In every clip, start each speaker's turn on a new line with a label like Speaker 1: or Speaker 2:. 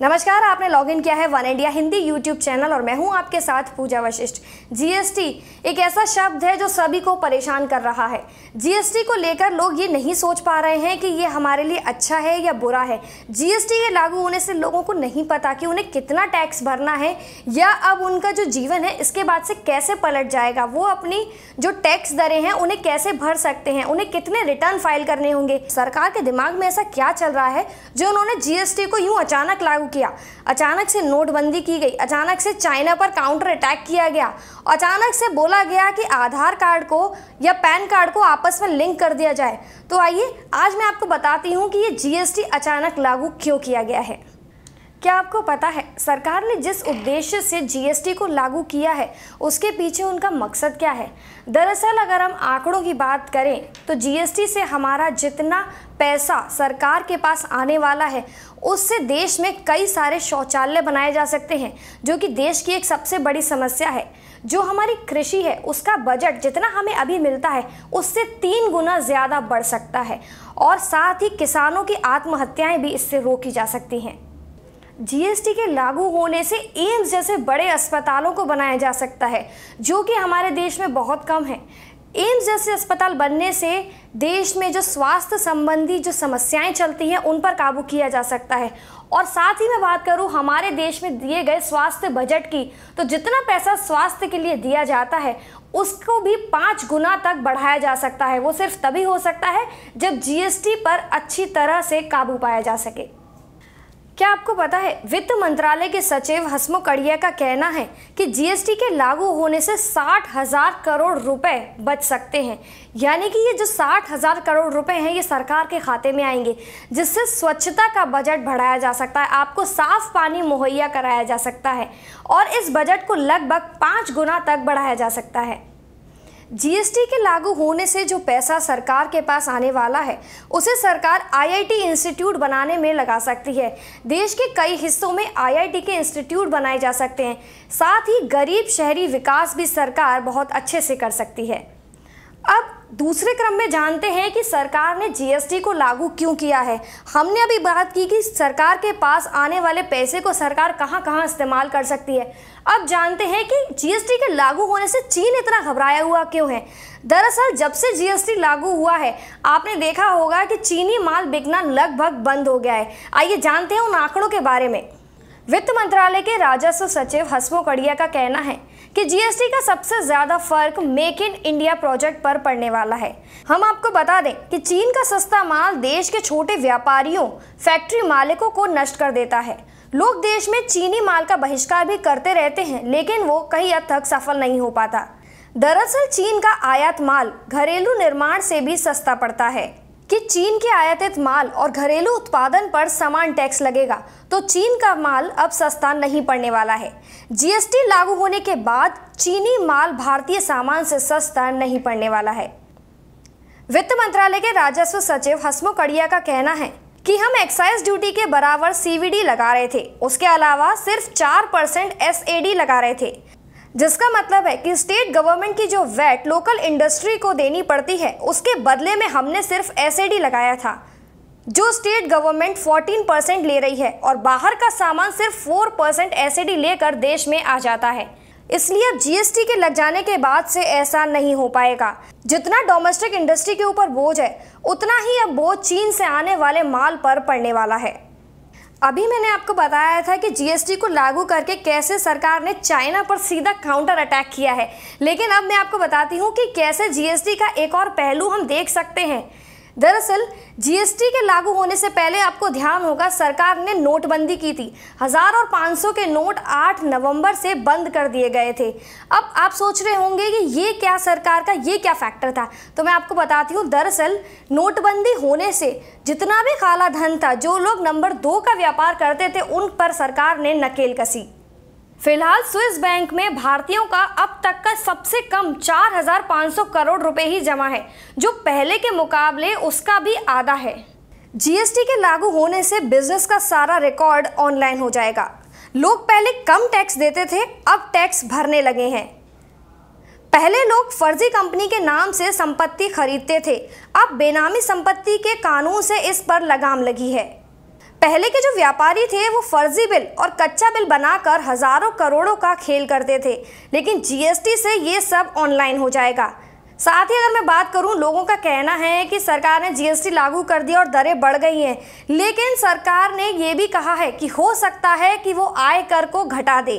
Speaker 1: नमस्कार, आपने लॉगिन किया है one India Hindi YouTube channel और मैं हूं आपके साथ पूजा वशिष्ठ। जीएसटी एक ऐसा शब्द है जो सभी को परेशान कर रहा है। जीएसटी को लेकर लोग ये नहीं सोच पा रहे हैं कि ये हमारे लिए अच्छा है या बुरा है। जीएसटी के लागू होने से लोगों को नहीं पता कि उन्हें कितना टैक्स भरना है या अब उनका जो जीवन है इसके बाद से कैसे पलट जाएगा। वो अपनी जो टैक्स दरें हैं उन्हें कैसे भर सकते हैं, उन्हें कितने रिटर्न फाइल करने होंगे। सरकार के दिमाग में ऐसा क्या चल रहा है जो उन्होंने जीएसटी को यूं अचानक लागू किया। अचानक से नोटबंदी की गई, अचानक से चाइना पर काउंटर अटैक किया गया, अचानक से बोला गया कि आधार कार्ड को या पैन कार्ड को आपस में लिंक कर दिया जाए। तो आइए आज मैं आपको बताती हूँ कि ये जीएसटी अचानक लागू क्यों किया गया है। क्या आपको पता है सरकार ने जिस उद्देश्य से जीएसटी को लागू किया है उसके पीछे उनका मकसद क्या है? दरअसल अगर हम आंकड़ों की बात करें तो जीएसटी से हमारा जितना पैसा सरकार के पास आने वाला है उससे देश में कई सारे शौचालय बनाए जा सकते हैं, जो कि देश की एक सबसे बड़ी समस्या है। जो हमारी कृषि है उसका बजट जितना हमें अभी मिलता है उससे 3 गुना ज़्यादा बढ़ सकता है और साथ ही किसानों की आत्महत्याएं भी इससे रोकी जा सकती हैं। जीएसटी के लागू होने से एम्स जैसे बड़े अस्पतालों को बनाया जा सकता है, जो कि हमारे देश में बहुत कम है। एम्स जैसे अस्पताल बनने से देश में जो स्वास्थ्य संबंधी जो समस्याएं चलती हैं उन पर काबू किया जा सकता है। और साथ ही मैं बात करूं हमारे देश में दिए गए स्वास्थ्य बजट की, तो जितना पैसा स्वास्थ्य के लिए दिया जाता है उसको भी 5 गुना तक बढ़ाया जा सकता है। वो सिर्फ तभी हो सकता है जब जीएसटी पर अच्छी तरह से काबू पाया जा सके। क्या आपको पता है वित्त मंत्रालय के सचिव हसमुख अढ़िया का कहना है कि जीएसटी के लागू होने से 60,000 करोड़ रुपए बच सकते हैं। यानी कि ये जो 60,000 करोड़ रुपए हैं ये सरकार के खाते में आएंगे, जिससे स्वच्छता का बजट बढ़ाया जा सकता है, आपको साफ पानी मुहैया कराया जा सकता है और इस बजट को लगभग 5 गुना तक बढ़ाया जा सकता है। जीएसटी के लागू होने से जो पैसा सरकार के पास आने वाला है उसे सरकार आईआईटी इंस्टीट्यूट बनाने में लगा सकती है। देश के कई हिस्सों में आईआईटी के इंस्टीट्यूट बनाए जा सकते हैं। साथ ही गरीब शहरी विकास भी सरकार बहुत अच्छे से कर सकती है। अब दूसरे क्रम में जानते हैं कि सरकार ने जीएसटी को लागू क्यों किया है। हमने अभी बात की कि सरकार के पास आने वाले पैसे को सरकार कहां कहां इस्तेमाल कर सकती है। अब जानते हैं कि जीएसटी के लागू होने से चीन इतना घबराया हुआ क्यों है। दरअसल जब से जीएसटी लागू हुआ है आपने देखा होगा कि चीनी माल बिकना लगभग बंद हो गया है। आइए जानते हैं उन आंकड़ों के बारे में। वित्त मंत्रालय के राजस्व सचिव हसमुख अढ़िया का कहना है कि जीएसटी का सबसे ज्यादा फर्क मेक इन इंडिया प्रोजेक्ट पर पड़ने वाला है। हम आपको बता दें कि चीन का सस्ता माल देश के छोटे व्यापारियों, फैक्ट्री मालिकों को नष्ट कर देता है। लोग देश में चीनी माल का बहिष्कार भी करते रहते हैं, लेकिन वो कहीं हद तक सफल नहीं हो पाता। दरअसल चीन का आयात माल घरेलू निर्माण से भी सस्ता पड़ता है कि चीन के आयातित माल और घरेलू उत्पादन पर समान टैक्स लगेगा, तो चीन का माल अब सस्ता नहीं पड़ने वाला है। जीएसटी लागू होने के बाद चीनी माल भारतीय सामान से सस्ता नहीं पड़ने वाला है। वित्त मंत्रालय के राजस्व सचिव हसमुख अढ़िया का कहना है कि हम एक्साइज ड्यूटी के बराबर सीवीडी लगा रहे थे, उसके अलावा सिर्फ 4% एसएडी लगा रहे थे, जिसका मतलब है कि स्टेट गवर्नमेंट की जो वैट लोकल इंडस्ट्री को देनी पड़ती है उसके बदले में हमने सिर्फ एसएडी लगाया था, जो स्टेट गवर्नमेंट 14% ले रही है और बाहर का सामान सिर्फ 4% एसएडी लेकर देश में आ जाता है। इसलिए अब जीएसटी के लग जाने के बाद से ऐसा नहीं हो पाएगा। जितना डोमेस्टिक इंडस्ट्री के ऊपर बोझ है उतना ही अब बोझ चीन से आने वाले माल पर पड़ने वाला है। अभी मैंने आपको बताया था कि जीएसटी को लागू करके कैसे सरकार ने चाइना पर सीधा काउंटर अटैक किया है, लेकिन अब मैं आपको बताती हूँ कि कैसे जीएसटी का एक और पहलू हम देख सकते हैं। दरअसल जीएसटी के लागू होने से पहले आपको ध्यान होगा सरकार ने नोटबंदी की थी। 1000 और 500 के नोट 8 नवंबर से बंद कर दिए गए थे। अब आप सोच रहे होंगे कि ये क्या सरकार का ये क्या फैक्टर था, तो मैं आपको बताती हूँ। दरअसल नोटबंदी होने से जितना भी काला धन था, जो लोग नंबर 2 का व्यापार करते थे, उन पर सरकार ने नकेल कसी। फिलहाल स्विस बैंक में भारतीयों का अब तक का सबसे कम 4,500 करोड़ रुपए ही जमा है, जो पहले के मुकाबले उसका भी आधा है। जीएसटी के लागू होने से बिजनेस का सारा रिकॉर्ड ऑनलाइन हो जाएगा। लोग पहले कम टैक्स देते थे, अब टैक्स भरने लगे हैं। पहले लोग फर्जी कंपनी के नाम से संपत्ति खरीदते थे, अब बेनामी संपत्ति के कानून से इस पर लगाम लगी है। पहले के जो व्यापारी थे वो फर्जी बिल और कच्चा बिल बनाकर हजारों करोड़ों का खेल करते थे, लेकिन जीएसटी से ये सब ऑनलाइन हो जाएगा। साथ ही अगर मैं बात करूं, लोगों का कहना है कि सरकार ने जीएसटी लागू कर दिया और दरें बढ़ गई हैं, लेकिन सरकार ने ये भी कहा है कि हो सकता है कि वो आय कर को घटा दे।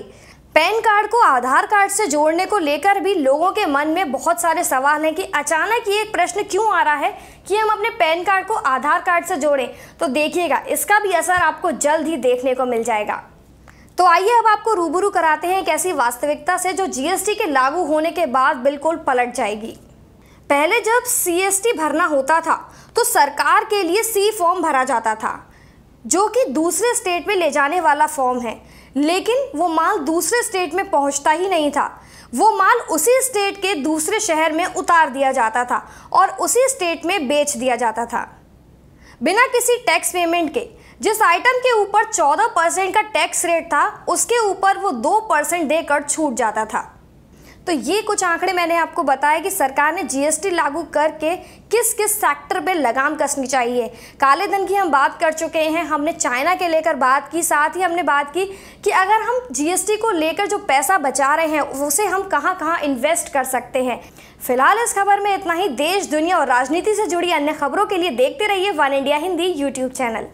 Speaker 1: पैन कार्ड को आधार कार्ड से जोड़ने को लेकर भी लोगों के मन में बहुत सारे सवाल हैं कि अचानक ये प्रश्न क्यों आ रहा है कि हम अपने पैन कार्ड को आधार कार्ड से जोड़ें। तो देखिएगा, इसका भी असर आपको जल्द ही देखने को मिल जाएगा। तो आइए अब आपको रूबरू कराते हैं एक ऐसी वास्तविकता से जो जीएसटी के लागू होने के बाद बिल्कुल पलट जाएगी। पहले जब सीएसटी भरना होता था तो सरकार के लिए सी फॉर्म भरा जाता था, जो कि दूसरे स्टेट में ले जाने वाला फॉर्म है, लेकिन वो माल दूसरे स्टेट में पहुंचता ही नहीं था। वो माल उसी स्टेट के दूसरे शहर में उतार दिया जाता था और उसी स्टेट में बेच दिया जाता था बिना किसी टैक्स पेमेंट के। जिस आइटम के ऊपर 14% का टैक्स रेट था, उसके ऊपर वो 2% देकर छूट जाता था। तो ये कुछ आंकड़े मैंने आपको बताया कि सरकार ने जीएसटी लागू करके किस किस सेक्टर पे लगाम कसनी चाहिए। काले धन की हम बात कर चुके हैं, हमने चाइना के लेकर बात की, साथ ही हमने बात की कि अगर हम जीएसटी को लेकर जो पैसा बचा रहे हैं उसे हम कहां कहां इन्वेस्ट कर सकते हैं। फिलहाल इस खबर में इतना ही। देश, दुनिया और राजनीति से जुड़ी अन्य खबरों के लिए देखते रहिए one India Hindi YouTube channel.